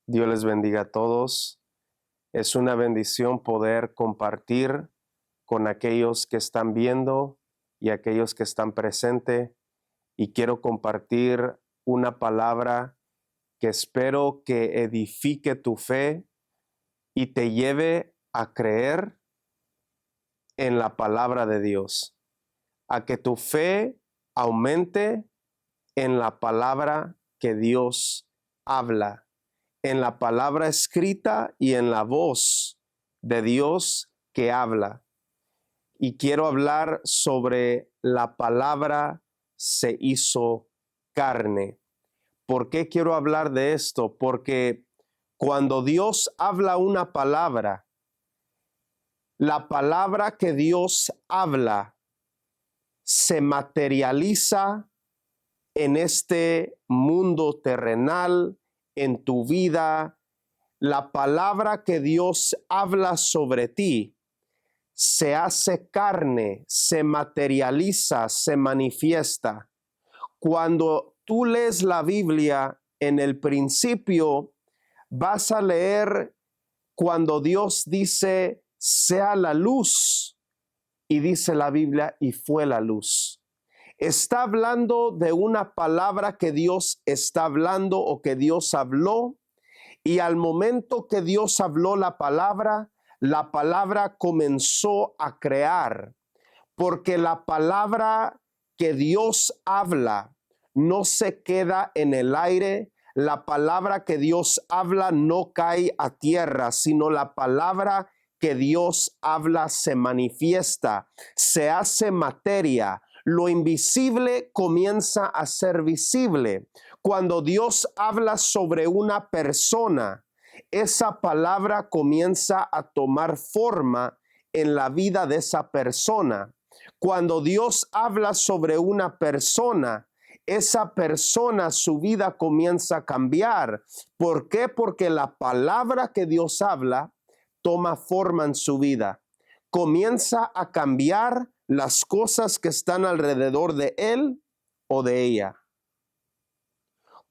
Dios les bendiga a todos. Es una bendición poder compartir con aquellos que están viendo y aquellos que están presentes. Y quiero compartir una palabra que espero que edifique tu fe y te lleve a creer en la palabra de Dios, a que tu fe aumente en la palabra que Dios habla, en la palabra escrita y en la voz de Dios que habla. Y quiero hablar sobre la palabra se hizo carne. ¿Por qué quiero hablar de esto? Porque cuando Dios habla una palabra, la palabra que Dios habla se materializa en este mundo terrenal, en tu vida. La palabra que Dios habla sobre ti se hace carne, se materializa, se manifiesta. Cuando tú lees la Biblia, en el principio vas a leer cuando Dios dice, sea la luz, y dice la Biblia, y fue la luz. Está hablando de una palabra que Dios está hablando o que Dios habló, y al momento que Dios habló la palabra comenzó a crear, porque la palabra que Dios habla no se queda en el aire. La palabra que Dios habla no cae a tierra, sino la palabra que Dios habla se manifiesta, se hace materia. Lo invisible comienza a ser visible. Cuando Dios habla sobre una persona, esa palabra comienza a tomar forma en la vida de esa persona. Cuando Dios habla sobre una persona, esa persona, su vida comienza a cambiar. ¿Por qué? Porque la palabra que Dios habla toma forma en su vida. Comienza a cambiar las cosas que están alrededor de él o de ella.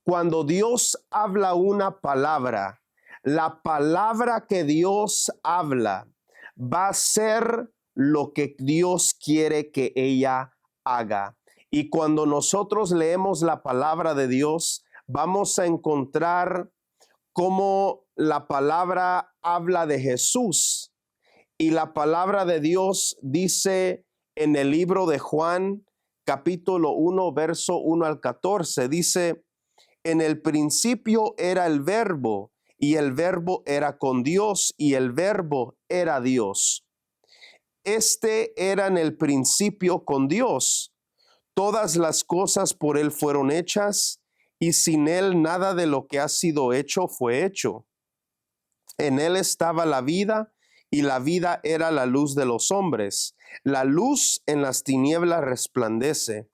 Cuando Dios habla una palabra, la palabra que Dios habla va a ser lo que Dios quiere que ella haga. Y cuando nosotros leemos la palabra de Dios, vamos a encontrar cómo la palabra habla de Jesús. Y la palabra de Dios dice en el libro de Juan, capítulo 1, verso 1 al 14, dice, en el principio era el verbo, y el verbo era con Dios, y el verbo era Dios. Este era en el principio con Dios. Todas las cosas por él fueron hechas, y sin él nada de lo que ha sido hecho fue hecho. En él estaba la vida, y la vida era la luz de los hombres. La luz en las tinieblas resplandece,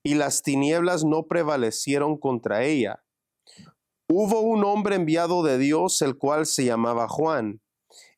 y las tinieblas no prevalecieron contra ella. Hubo un hombre enviado de Dios, el cual se llamaba Juan.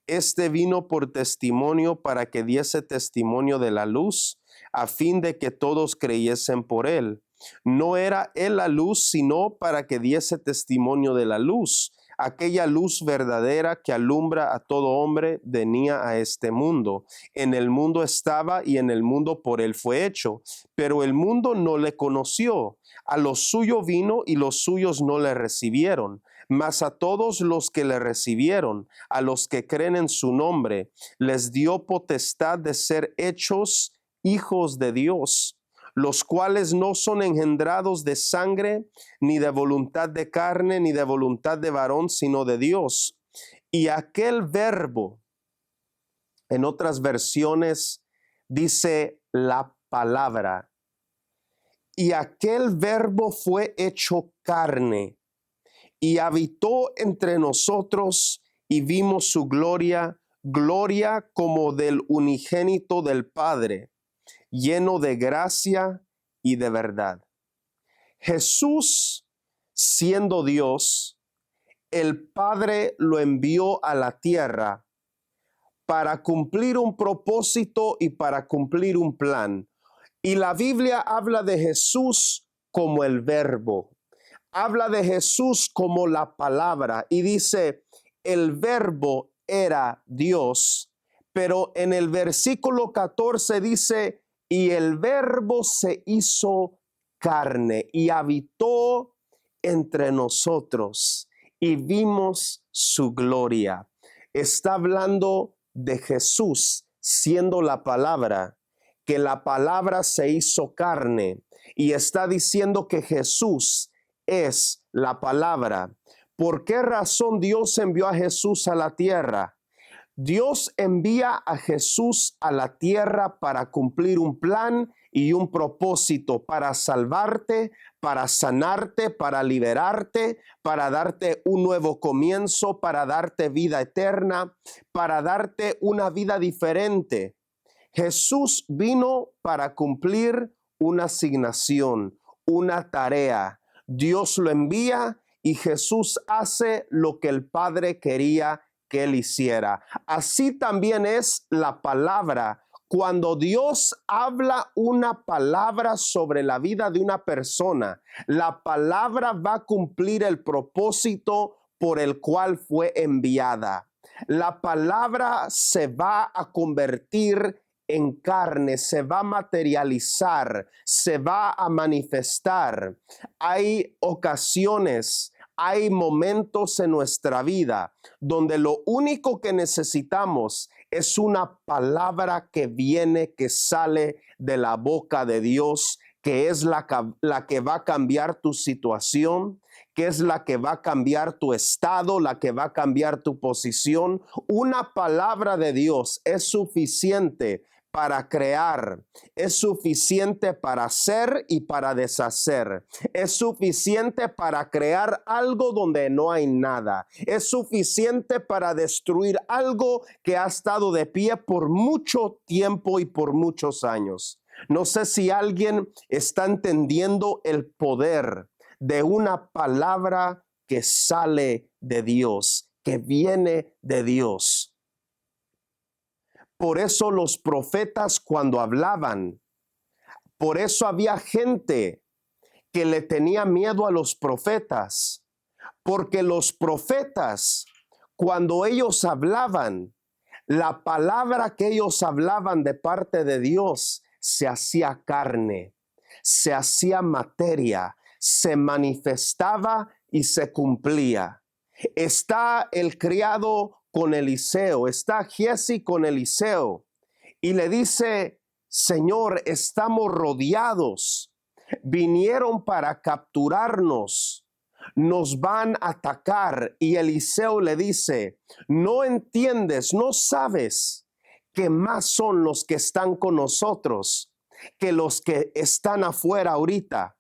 Este vino por testimonio para que diese testimonio de la luz, a fin de que todos creyesen por él. No era él la luz, sino para que diese testimonio de la luz. Aquella luz verdadera que alumbra a todo hombre venía a este mundo. En el mundo estaba y en el mundo por él fue hecho, pero el mundo no le conoció. A lo suyo vino y los suyos no le recibieron. Mas a todos los que le recibieron, a los que creen en su nombre, les dio potestad de ser hechos hijos de Dios, los cuales no son engendrados de sangre, ni de voluntad de carne, ni de voluntad de varón, sino de Dios. Y aquel verbo, en otras versiones, dice la palabra. Y aquel verbo fue hecho carne y habitó entre nosotros, y vimos su gloria, gloria como del unigénito del Padre, lleno de gracia y de verdad. Jesús, siendo Dios, el Padre lo envió a la tierra para cumplir un propósito y para cumplir un plan. Y la Biblia habla de Jesús como el Verbo. habla de Jesús como la palabra y dice, el verbo era Dios, pero en el versículo 14 dice, y el verbo se hizo carne y habitó entre nosotros y vimos su gloria. Está hablando de Jesús siendo la palabra, que la palabra se hizo carne, y está diciendo que Jesús es la palabra. ¿Por qué razón Dios envió a Jesús a la tierra? Dios envía a Jesús a la tierra para cumplir un plan y un propósito, para salvarte, para sanarte, para liberarte, para darte un nuevo comienzo, para darte vida eterna, para darte una vida diferente. Jesús vino para cumplir una asignación, una tarea. Dios lo envía y Jesús hace lo que el Padre quería que él hiciera. Así también es la palabra. Cuando Dios habla una palabra sobre la vida de una persona, la palabra va a cumplir el propósito por el cual fue enviada. La palabra se va a convertir en carne, se va a materializar, se va a manifestar. Hay ocasiones, hay momentos en nuestra vida donde lo único que necesitamos es una palabra que viene, que sale de la boca de Dios, que es la que va a cambiar tu situación, que es la que va a cambiar tu estado, la que va a cambiar tu posición. Una palabra de Dios es suficiente para crear, es suficiente para hacer y para deshacer, es suficiente para crear algo donde no hay nada, es suficiente para destruir algo que ha estado de pie por mucho tiempo y por muchos años. No sé si alguien está entendiendo el poder de una palabra que sale de Dios, que viene de Dios. Por eso los profetas cuando hablaban, por eso había gente que le tenía miedo a los profetas, porque los profetas, cuando ellos hablaban, la palabra que ellos hablaban de parte de Dios se hacía carne, se hacía materia, se manifestaba y se cumplía. Está el criado con Eliseo, está Giezi con Eliseo y le dice, Señor, estamos rodeados, vinieron para capturarnos, nos van a atacar. Y Eliseo le dice, no entiendes, no sabes que más son los que están con nosotros que los que están afuera ahorita.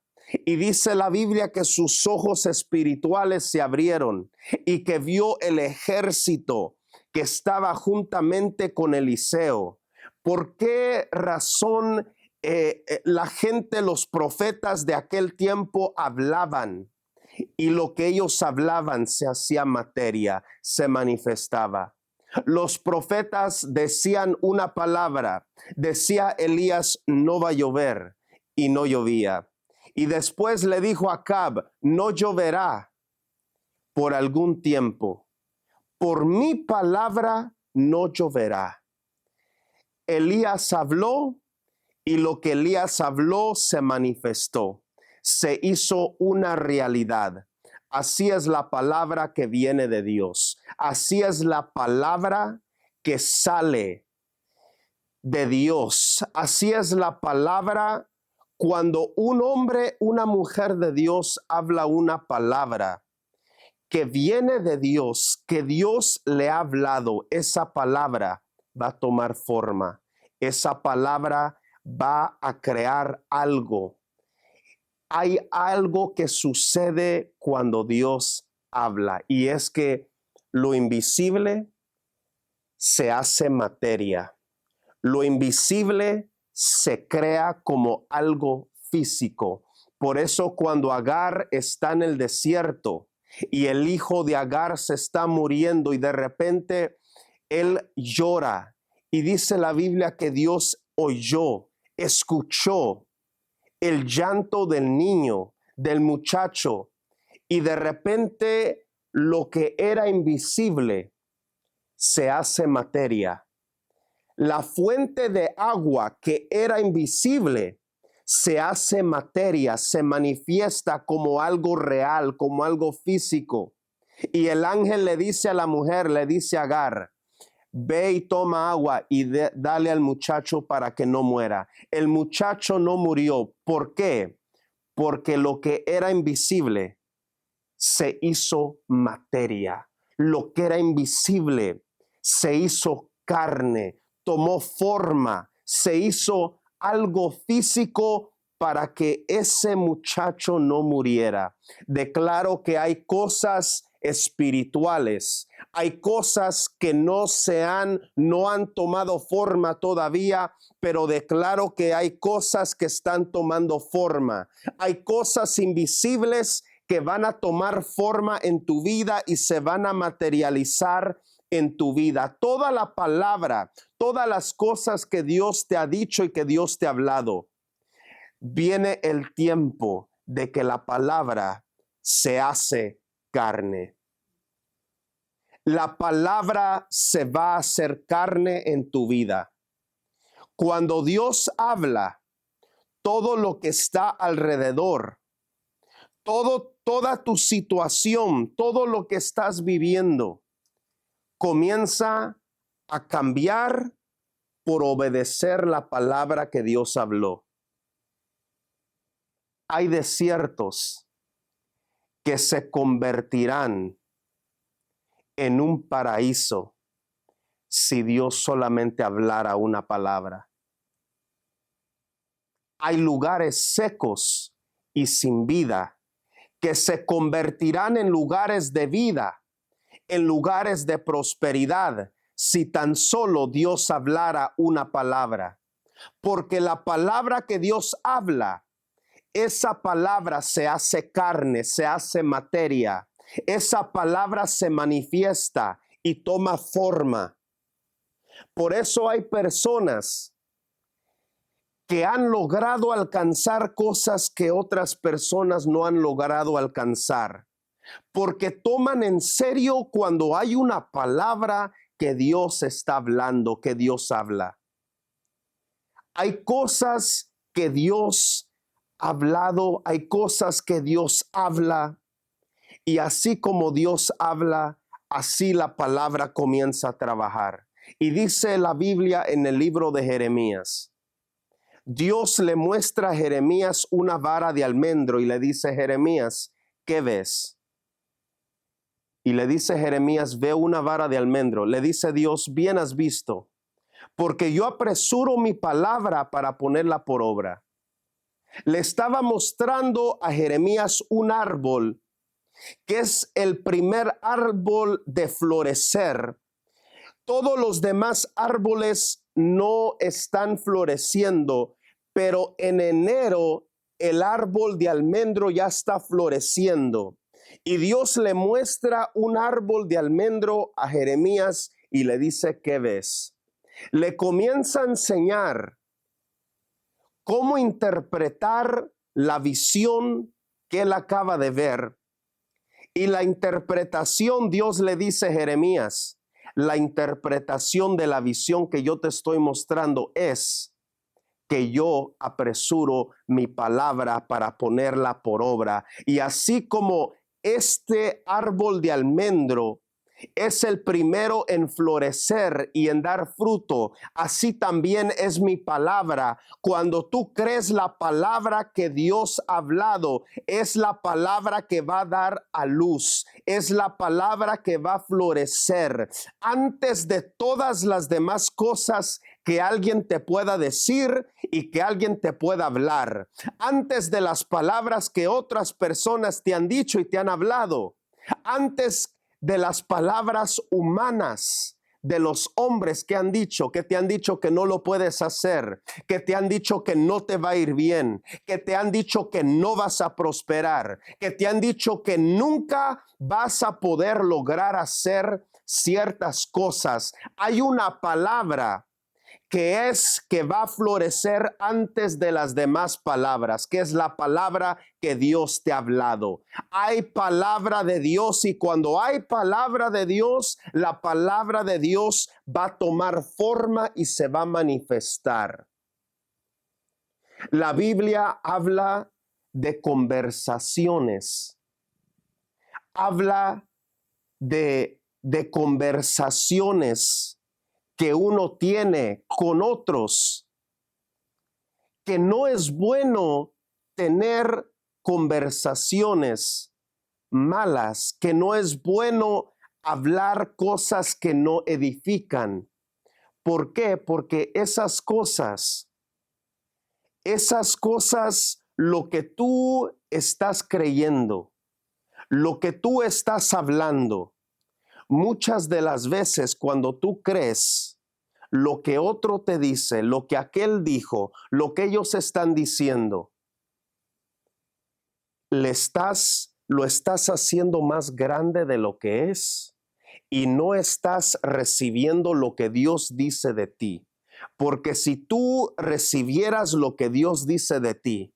Y dice la Biblia que sus ojos espirituales se abrieron y que vio el ejército que estaba juntamente con Eliseo. ¿Por qué razón la gente, los profetas de aquel tiempo hablaban? Y lo que ellos hablaban se hacía materia, se manifestaba. Los profetas decían una palabra, decía Elías, no va a llover, y no llovía. Y después le dijo a Acab, no lloverá por algún tiempo. Por mi palabra no lloverá. Elías habló y lo que Elías habló se manifestó. Se hizo una realidad. Así es la palabra que viene de Dios. Así es la palabra que sale de Dios. Así es la palabra. Cuando un hombre, una mujer de Dios habla una palabra que viene de Dios, que Dios le ha hablado, esa palabra va a tomar forma. Esa palabra va a crear algo. Hay algo que sucede cuando Dios habla y es que lo invisible se hace materia. Lo invisible se crea como algo físico. Por eso cuando Agar está en el desierto y el hijo de Agar se está muriendo y de repente él llora y dice la Biblia que Dios oyó, escuchó el llanto del niño, del muchacho, y de repente lo que era invisible se hace materia. La fuente de agua que era invisible se hace materia, se manifiesta como algo real, como algo físico. Y el ángel le dice a la mujer, le dice a Agar, ve y toma agua y dale al muchacho para que no muera. El muchacho no murió. ¿Por qué? Porque lo que era invisible se hizo materia. Lo que era invisible se hizo carne, tomó forma, se hizo algo físico para que ese muchacho no muriera. Declaro que hay cosas espirituales, hay cosas que no han tomado forma todavía, pero declaro que hay cosas que están tomando forma. Hay cosas invisibles que van a tomar forma en tu vida y se van a materializar en tu vida. Toda la palabra, todas las cosas que Dios te ha dicho y que Dios te ha hablado, viene el tiempo de que la palabra se hace carne. La palabra se va a hacer carne en tu vida. Cuando Dios habla, todo lo que está alrededor, toda tu situación, todo lo que estás viviendo, comienza a cambiar por obedecer la palabra que Dios habló. Hay desiertos que se convertirán en un paraíso si Dios solamente hablara una palabra. Hay lugares secos y sin vida que se convertirán en lugares de vida, en lugares de prosperidad, si tan solo Dios hablara una palabra. Porque la palabra que Dios habla, esa palabra se hace carne, se hace materia. Esa palabra se manifiesta y toma forma. Por eso hay personas que han logrado alcanzar cosas que otras personas no han logrado alcanzar, porque toman en serio cuando hay una palabra que Dios está hablando, que Dios habla. Hay cosas que Dios ha hablado, hay cosas que Dios habla, y así como Dios habla, así la palabra comienza a trabajar. Y dice la Biblia en el libro de Jeremías, Dios le muestra a Jeremías una vara de almendro y le dice, Jeremías, ¿qué ves? Y le dice Jeremías, veo una vara de almendro. Le dice Dios, bien has visto, porque yo apresuro mi palabra para ponerla por obra. Le estaba mostrando a Jeremías un árbol que es el primer árbol de florecer. Todos los demás árboles no están floreciendo, pero en enero el árbol de almendro ya está floreciendo. Y Dios le muestra un árbol de almendro a Jeremías y le dice, ¿qué ves? Le comienza a enseñar cómo interpretar la visión que él acaba de ver. Y la interpretación, Dios le dice, Jeremías, la interpretación de la visión que yo te estoy mostrando es que yo apresuro mi palabra para ponerla por obra. Y así como este árbol de almendro es el primero en florecer y en dar fruto, así también es mi palabra. Cuando tú crees la palabra que Dios ha hablado, es la palabra que va a dar a luz, es la palabra que va a florecer. Antes de todas las demás cosas que alguien te pueda decir y que alguien te pueda hablar, antes de las palabras que otras personas te han dicho y te han hablado, antes de las palabras humanas de los hombres que te han dicho que no lo puedes hacer, que te han dicho que no te va a ir bien, que te han dicho que no vas a prosperar, que te han dicho que nunca vas a poder lograr hacer ciertas cosas. Hay una palabra que va a florecer antes de las demás palabras, que es la palabra que Dios te ha hablado. Hay palabra de Dios y cuando hay palabra de Dios, la palabra de Dios va a tomar forma y se va a manifestar. La Biblia habla de conversaciones, habla de conversaciones que uno tiene con otros, que no es bueno tener conversaciones malas, que no es bueno hablar cosas que no edifican. ¿Por qué? Porque esas cosas, lo que tú estás creyendo, lo que tú estás hablando, muchas de las veces cuando tú crees lo que otro te dice, lo que aquel dijo, lo que ellos están diciendo, lo estás haciendo más grande de lo que es y no estás recibiendo lo que Dios dice de ti. Porque si tú recibieras lo que Dios dice de ti,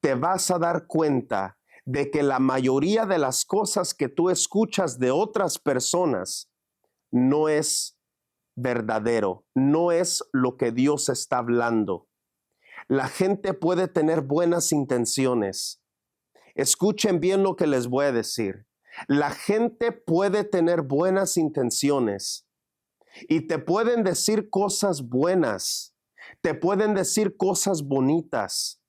te vas a dar cuenta de que la mayoría de las cosas que tú escuchas de otras personas no es verdadero, no es lo que Dios está hablando. La gente puede tener buenas intenciones. Escuchen bien lo que les voy a decir. La gente puede tener buenas intenciones y te pueden decir cosas buenas, te pueden decir cosas bonitas,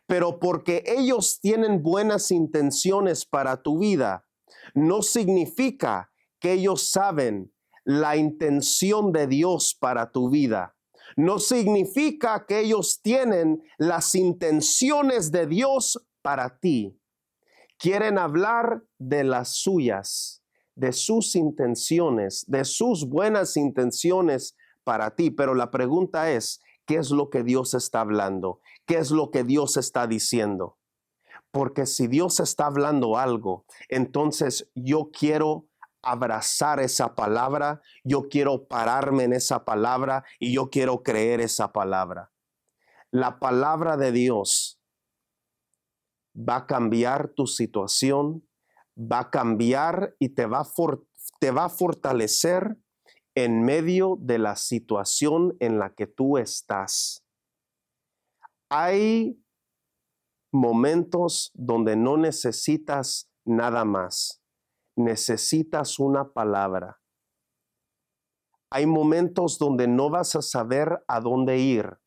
pero porque ellos tienen buenas intenciones para tu vida, no significa que ellos saben la intención de Dios para tu vida. No significa que ellos tienen las intenciones de Dios para ti. Quieren hablar de las suyas, de sus intenciones, de sus buenas intenciones para ti, pero la pregunta es, ¿qué es lo que Dios está hablando? ¿Qué es lo que Dios está diciendo? Porque si Dios está hablando algo, entonces yo quiero abrazar esa palabra, yo quiero pararme en esa palabra y yo quiero creer esa palabra. La palabra de Dios va a cambiar tu situación, va a cambiar y te va a fortalecer en medio de la situación en la que tú estás. Hay momentos donde no necesitas nada más, necesitas una palabra. Hay momentos donde no vas a saber a dónde ir,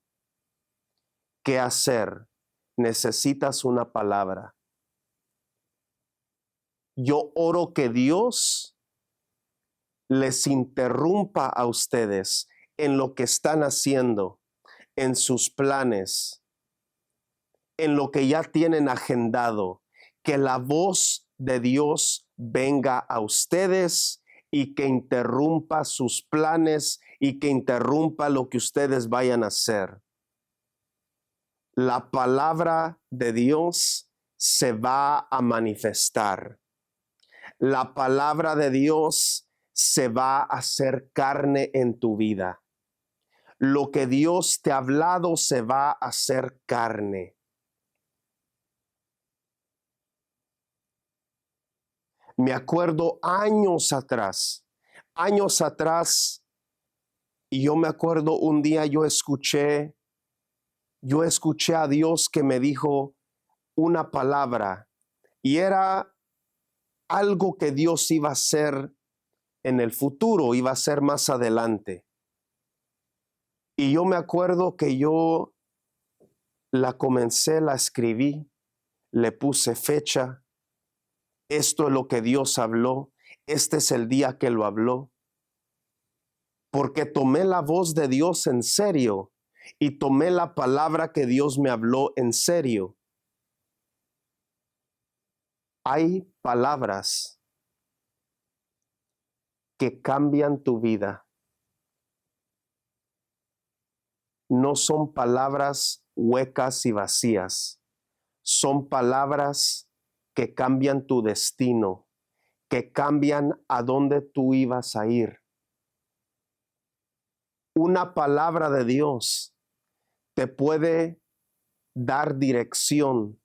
qué hacer, necesitas una palabra. Yo oro que Dios les interrumpa a ustedes en lo que están haciendo, en sus planes, en lo que ya tienen agendado, que la voz de Dios venga a ustedes y que interrumpa sus planes y que interrumpa lo que ustedes vayan a hacer. La palabra de Dios se va a manifestar. La palabra de Dios se va a hacer carne en tu vida. Lo que Dios te ha hablado se va a hacer carne. Me acuerdo años atrás, y yo me acuerdo un día yo escuché a Dios que me dijo una palabra y era algo que Dios iba a hacer en el futuro, iba a ser más adelante. Y yo me acuerdo que yo la comencé, la escribí, le puse fecha. Esto es lo que Dios habló. Este es el día que lo habló. Porque tomé la voz de Dios en serio y tomé la palabra que Dios me habló en serio. Hay palabras que cambian tu vida. No son palabras huecas y vacías. Son palabras que cambian tu destino, que cambian a dónde tú ibas a ir. Una palabra de Dios te puede dar dirección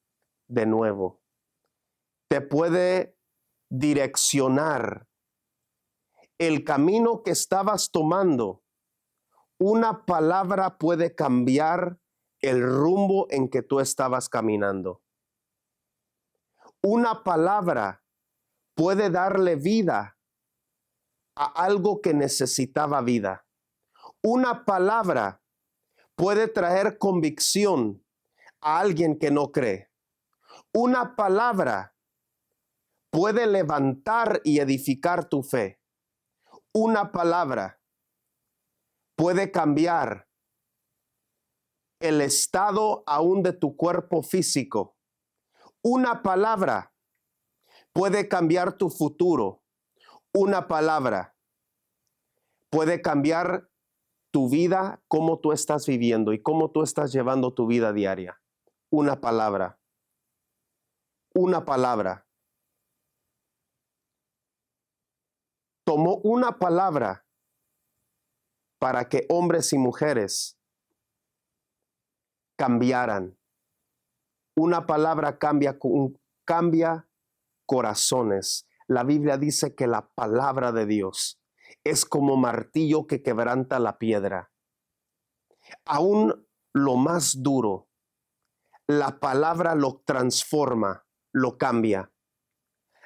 de nuevo. Te puede direccionar el camino que estabas tomando. Una palabra puede cambiar el rumbo en que tú estabas caminando. Una palabra puede darle vida a algo que necesitaba vida. Una palabra puede traer convicción a alguien que no cree. Una palabra puede levantar y edificar tu fe. Una palabra puede cambiar el estado aún de tu cuerpo físico. Una palabra puede cambiar tu futuro. Una palabra puede cambiar tu vida, cómo tú estás viviendo y cómo tú estás llevando tu vida diaria. Una palabra. Una palabra. Tomó una palabra para que hombres y mujeres cambiaran. Una palabra cambia corazones. La Biblia dice que la palabra de Dios es como martillo que quebranta la piedra. Aún lo más duro, la palabra lo transforma, lo cambia.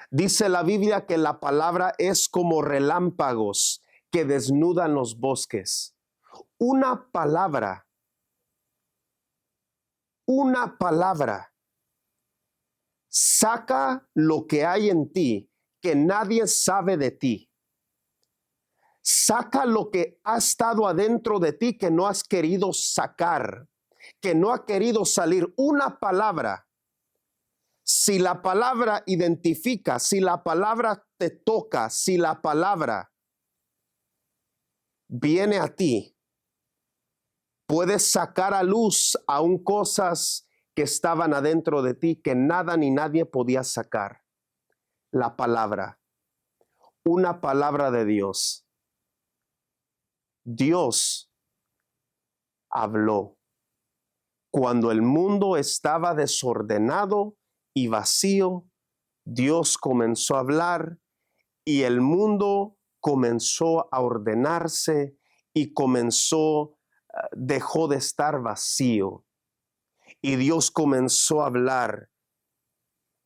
Dice la Biblia que la palabra es como relámpagos que desnudan los bosques. Una palabra saca lo que hay en ti que nadie sabe de ti. Saca lo que ha estado adentro de ti que no has querido sacar, que no ha querido salir. Una palabra, si la palabra identifica, si la palabra te toca, si la palabra viene a ti, puedes sacar a luz aún cosas que estaban adentro de ti que nada ni nadie podía sacar. La palabra, una palabra de Dios. Dios habló. Cuando el mundo estaba desordenado y vacío, Dios comenzó a hablar y el mundo comenzó a ordenarse y dejó de estar vacío. Y Dios comenzó a hablar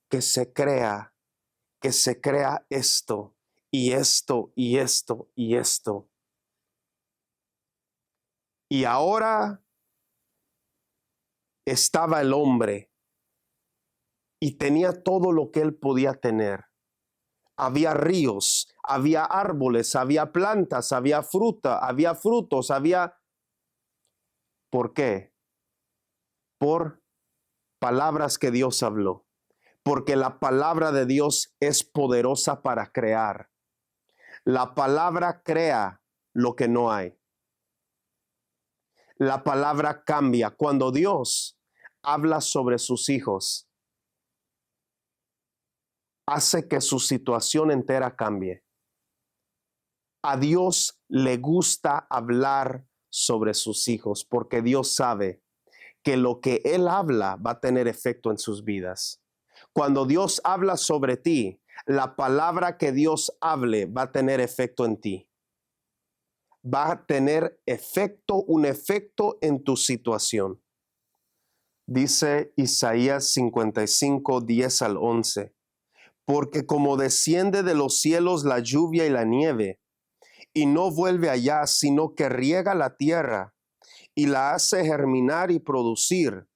que se crea esto y esto y esto y esto. Y ahora estaba el hombre y tenía todo lo que él podía tener. Había ríos, había árboles, había plantas, había fruta, había frutos, había... ¿Por qué? Por palabras que Dios habló. Porque la palabra de Dios es poderosa para crear. La palabra crea lo que no hay. La palabra cambia. Cuando Dios habla sobre sus hijos, hace que su situación entera cambie. A Dios le gusta hablar sobre sus hijos porque Dios sabe que lo que Él habla va a tener efecto en sus vidas. Cuando Dios habla sobre ti, la palabra que Dios hable va a tener efecto en ti. Va a tener un efecto en tu situación. Dice Isaías 55, 10 al 11. Porque como desciende de los cielos la lluvia y la nieve, y no vuelve allá, sino que riega la tierra, y la hace germinar y producir,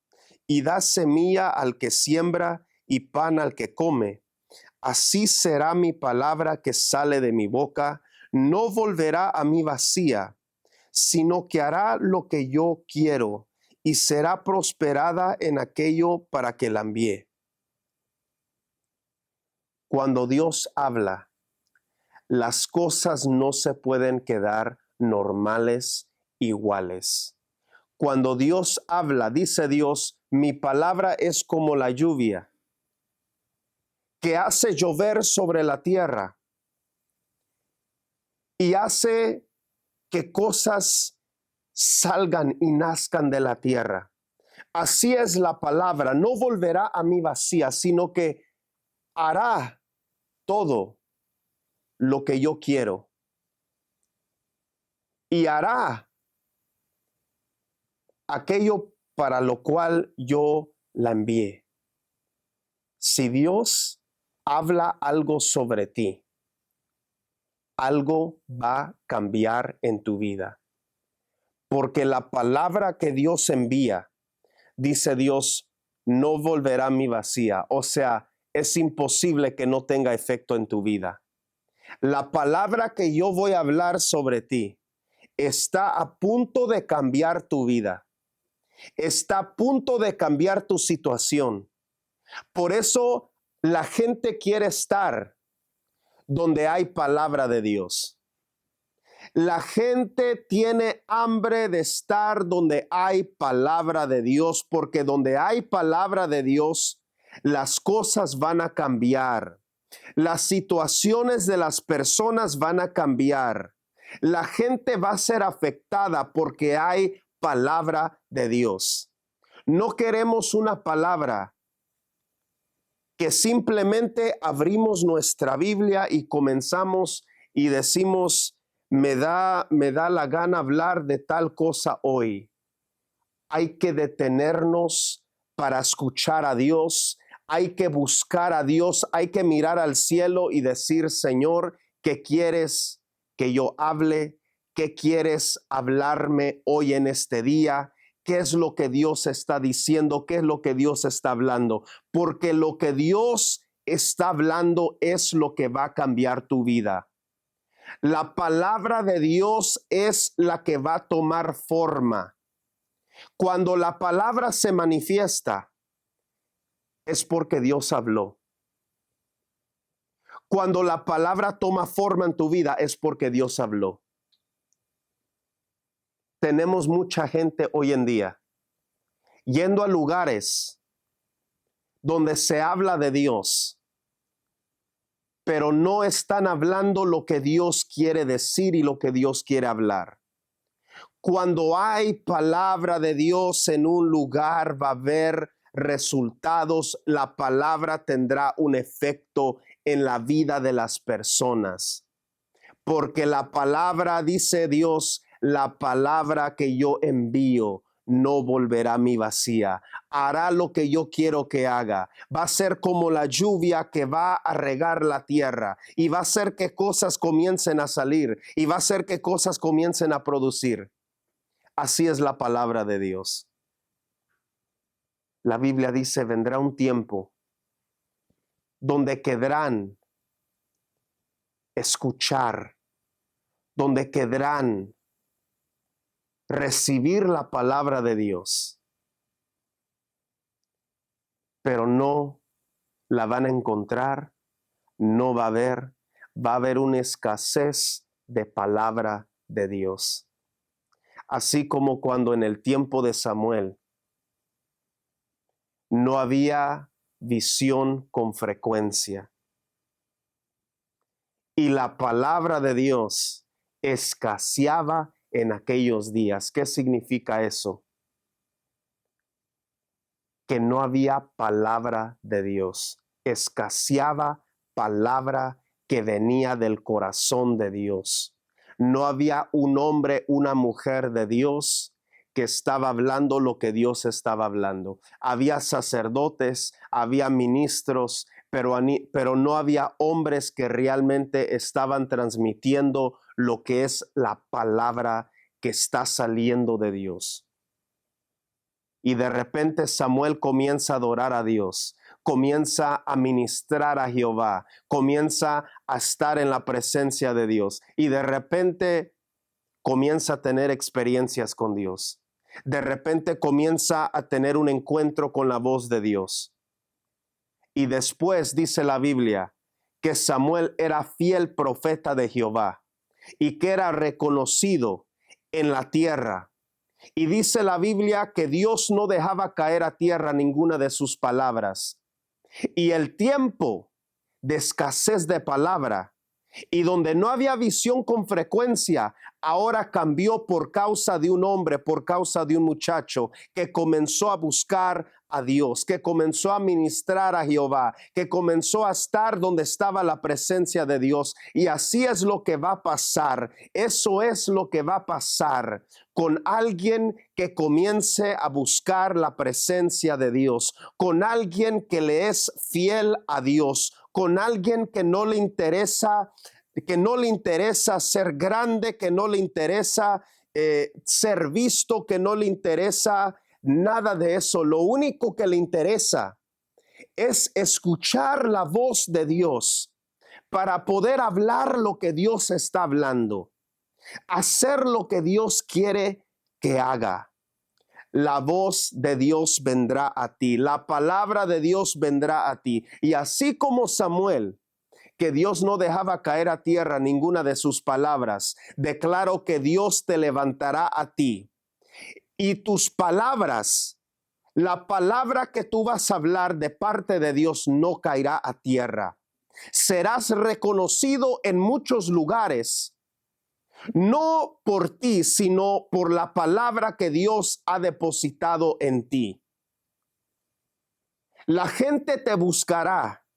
y da semilla al que siembra y pan al que come. Así será mi palabra que sale de mi boca, no volverá a mí vacía, sino que hará lo que yo quiero, y será prosperada en aquello para que la envíe. Cuando Dios habla, las cosas no se pueden quedar normales, iguales. Cuando Dios habla, dice Dios, mi palabra es como la lluvia que hace llover sobre la tierra y hace que cosas salgan y nazcan de la tierra. Así es la palabra, no volverá a mí vacía, sino que hará todo lo que yo quiero y hará aquello para lo cual yo la envié. Si Dios habla algo sobre ti, algo va a cambiar en tu vida. Porque la palabra que Dios envía, dice Dios, no volverá a mí vacía. O sea, es imposible que no tenga efecto en tu vida. La palabra que yo voy a hablar sobre ti está a punto de cambiar tu vida. Está a punto de cambiar tu situación. Por eso la gente quiere estar donde hay palabra de Dios. La gente tiene hambre de estar donde hay palabra de Dios, porque donde hay palabra de Dios, las cosas van a cambiar. Las situaciones de las personas van a cambiar. La gente va a ser afectada porque hay palabra de Dios. No queremos una palabra que simplemente abrimos nuestra Biblia y comenzamos y decimos, me da la gana hablar de tal cosa hoy. Hay que detenernos para escuchar a Dios. Hay que buscar a Dios. Hay que mirar al cielo y decir, Señor, ¿qué quieres que yo hable? ¿Qué quieres hablarme hoy en este día? ¿Qué es lo que Dios está diciendo? ¿Qué es lo que Dios está hablando? Porque lo que Dios está hablando es lo que va a cambiar tu vida. La palabra de Dios es la que va a tomar forma. Cuando la palabra se manifiesta, es porque Dios habló. Cuando la palabra toma forma en tu vida, es porque Dios habló. Tenemos mucha gente hoy en día yendo a lugares donde se habla de Dios, pero no están hablando lo que Dios quiere decir y lo que Dios quiere hablar. Cuando hay palabra de Dios en un lugar, va a haber resultados. La palabra tendrá un efecto en la vida de las personas. Porque la palabra, dice Dios, la palabra que yo envío no volverá a mí vacía. Hará lo que yo quiero que haga. Va a ser como la lluvia que va a regar la tierra y va a hacer que cosas comiencen a salir y va a hacer que cosas comiencen a producir. Así es la palabra de Dios. La Biblia dice, vendrá un tiempo donde querrán escuchar, donde querrán recibir la palabra de Dios, pero no la van a encontrar, no va a haber una escasez de palabra de Dios. Así como cuando en el tiempo de Samuel no había visión con frecuencia y la palabra de Dios escaseaba en aquellos días. ¿Qué significa eso? Que no había palabra de Dios. Escaseaba palabra que venía del corazón de Dios. No había un hombre, una mujer de Dios que estaba hablando lo que Dios estaba hablando. Había sacerdotes, había ministros, pero no había hombres que realmente estaban transmitiendo lo que es la palabra que está saliendo de Dios. Y de repente Samuel comienza a adorar a Dios, comienza a ministrar a Jehová, comienza a estar en la presencia de Dios y de repente comienza a tener experiencias con Dios. De repente comienza a tener un encuentro con la voz de Dios. Y después dice la Biblia que Samuel era fiel profeta de Jehová y que era reconocido en la tierra. Y dice la Biblia que Dios no dejaba caer a tierra ninguna de sus palabras. Y el tiempo de escasez de palabra Y donde no había visión con frecuencia, ahora cambió por causa de un hombre, por causa de un muchacho que comenzó a buscar a Dios, que comenzó a ministrar a Jehová, que comenzó a estar donde estaba la presencia de Dios. Y así es lo que va a pasar. Eso es lo que va a pasar con alguien que comience a buscar la presencia de Dios, con alguien que le es fiel a Dios, con alguien que no le interesa ser grande, que no le interesa ser visto, que no le interesa nada de eso. Lo único que le interesa es escuchar la voz de Dios para poder hablar lo que Dios está hablando, hacer lo que Dios quiere que haga. La voz de Dios vendrá a ti, la palabra de Dios vendrá a ti. Y así como Samuel, que Dios no dejaba caer a tierra ninguna de sus palabras, declaro que Dios te levantará a ti. Y tus palabras, la palabra que tú vas a hablar de parte de Dios no caerá a tierra. Serás reconocido en muchos lugares, no por ti, sino por la palabra que Dios ha depositado en ti. La gente te buscará,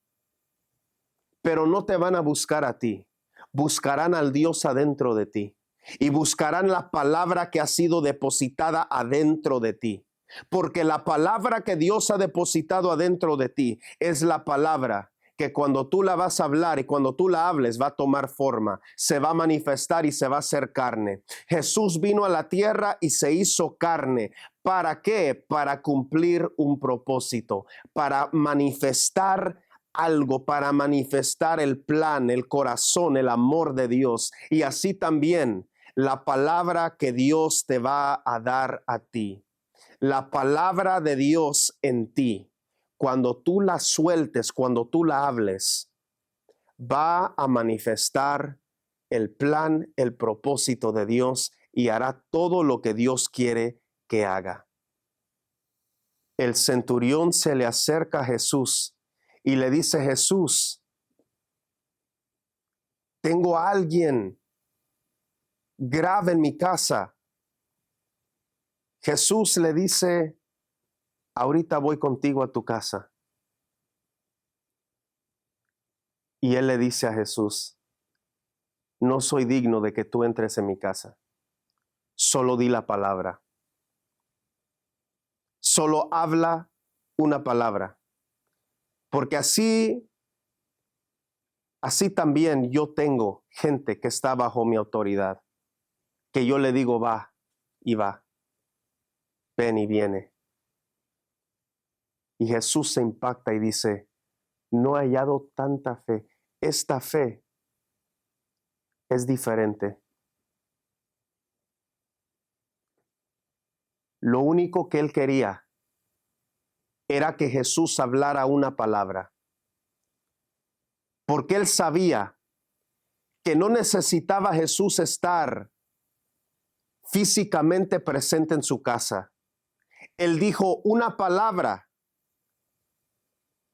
pero no te van a buscar a ti. Buscarán al Dios adentro de ti y buscarán la palabra que ha sido depositada adentro de ti. Porque la palabra que Dios ha depositado adentro de ti es la palabra que cuando tú la vas a hablar y cuando tú la hables va a tomar forma, se va a manifestar y se va a hacer carne. Jesús vino a la tierra y se hizo carne. ¿Para qué? Para cumplir un propósito, para manifestar algo, para manifestar el plan, el corazón, el amor de Dios. Y así también la palabra que Dios te va a dar a ti. La palabra de Dios en ti, cuando tú la sueltes, cuando tú la hables, va a manifestar el plan, el propósito de Dios y hará todo lo que Dios quiere que haga. El centurión se le acerca a Jesús y le dice: Jesús, tengo a alguien grave en mi casa. Jesús le dice: ahorita voy contigo a tu casa. Y él le dice a Jesús: no soy digno de que tú entres en mi casa. Solo di la palabra. Solo habla una palabra. Porque así también yo tengo gente que está bajo mi autoridad, que yo le digo va y va, ven y viene. Y Jesús se impacta y dice: no he hallado tanta fe. Esta fe es diferente. Lo único que él quería era que Jesús hablara una palabra, porque él sabía que no necesitaba Jesús estar físicamente presente en su casa. Él dijo: una palabra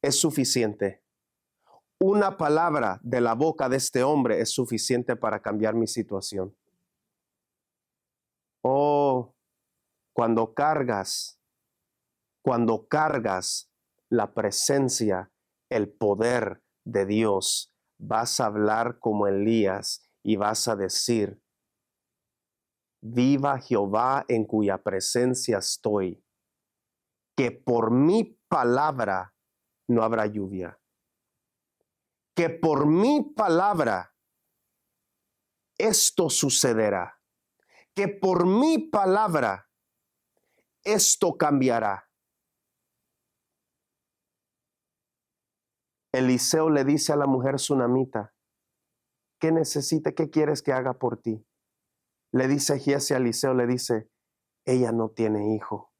es suficiente. Una palabra de la boca de este hombre es suficiente para cambiar mi situación. Oh, cuando cargas la presencia, el poder de Dios, vas a hablar como Elías y vas a decir: viva Jehová en cuya presencia estoy, que por mi palabra no habrá lluvia, que por mi palabra esto sucederá, que por mi palabra esto cambiará. Eliseo le dice a la mujer sunamita: ¿qué necesita? ¿Qué quieres que haga por ti? Le dice Giezi a Eliseo, le dice: ella no tiene hijo.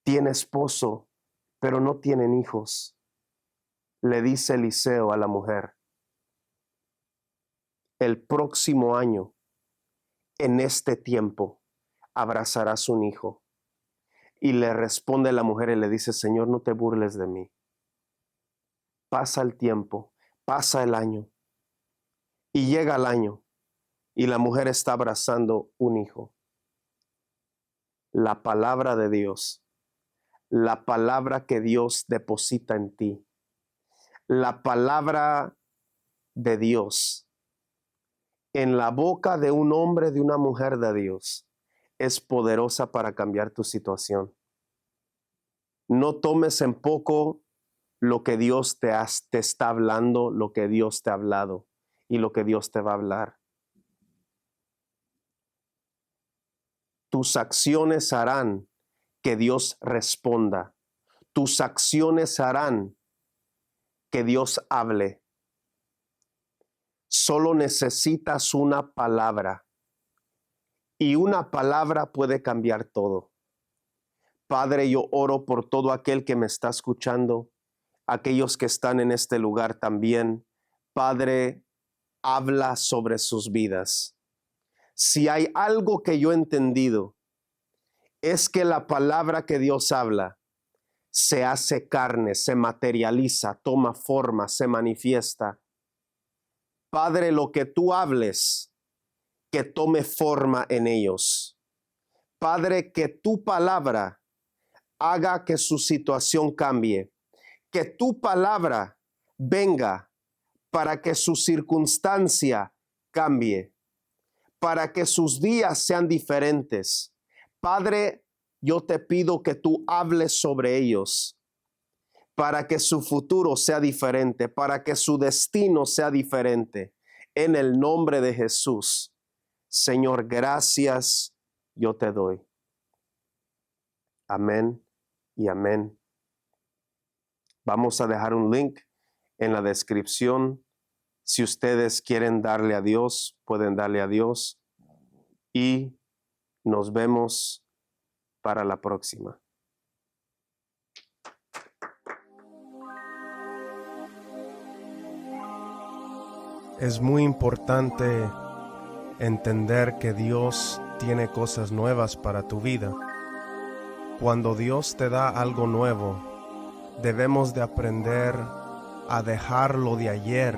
Tiene esposo, pero no tienen hijos. Le dice Eliseo a la mujer: el próximo año, en este tiempo, abrazarás un hijo. Y le responde la mujer y le dice: Señor, no te burles de mí. Pasa el tiempo, pasa el año, Y llega el año y la mujer está abrazando un hijo. La palabra de Dios, la palabra que Dios deposita en ti, la palabra de Dios en la boca de un hombre, de una mujer de Dios, es poderosa para cambiar tu situación. No tomes en poco lo que Dios te está hablando, lo que Dios te ha hablado y lo que Dios te va a hablar. Tus acciones harán que Dios responda. Tus acciones harán que Dios hable. Solo necesitas una palabra. Y una palabra puede cambiar todo. Padre, yo oro por todo aquel que me está escuchando, aquellos que están en este lugar también. Padre, habla sobre sus vidas. Si hay algo que yo he entendido, es que la palabra que Dios habla se hace carne, se materializa, toma forma, se manifiesta. Padre, lo que tú hables, que tome forma en ellos. Padre, que tu palabra haga que su situación cambie. Que tu palabra venga para que su circunstancia cambie, para que sus días sean diferentes. Padre, yo te pido que tú hables sobre ellos, para que su futuro sea diferente, para que su destino sea diferente. En el nombre de Jesús, Señor, gracias yo te doy. Amén y amén. Vamos a dejar un link en la descripción. Si ustedes quieren darle a Dios, pueden darle a Dios. Y nos vemos para la próxima. Es muy importante entender que Dios tiene cosas nuevas para tu vida. Cuando Dios te da algo nuevo, debemos de aprender a dejar lo de ayer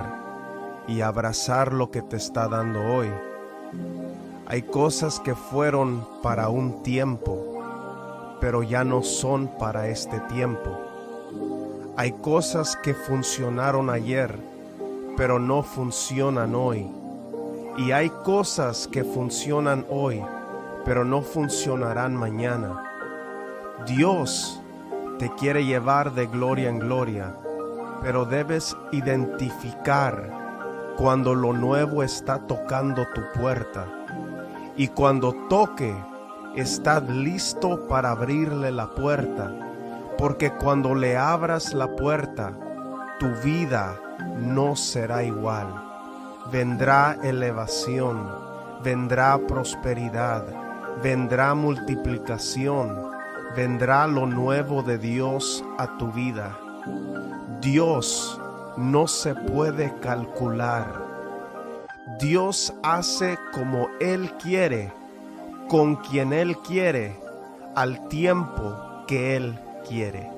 y abrazar lo que te está dando hoy. Hay cosas que fueron para un tiempo, pero ya no son para este tiempo. Hay cosas que funcionaron ayer, pero no funcionan hoy. Y hay cosas que funcionan hoy, pero no funcionarán mañana. Dios te quiere llevar de gloria en gloria, pero debes identificar cuando lo nuevo está tocando tu puerta. Y cuando toque, estás listo para abrirle la puerta, porque cuando le abras la puerta, tu vida no será igual. Vendrá elevación, vendrá prosperidad, vendrá multiplicación, vendrá lo nuevo de Dios a tu vida. Dios no se puede calcular. Dios hace como Él quiere, con quien Él quiere, al tiempo que Él quiere.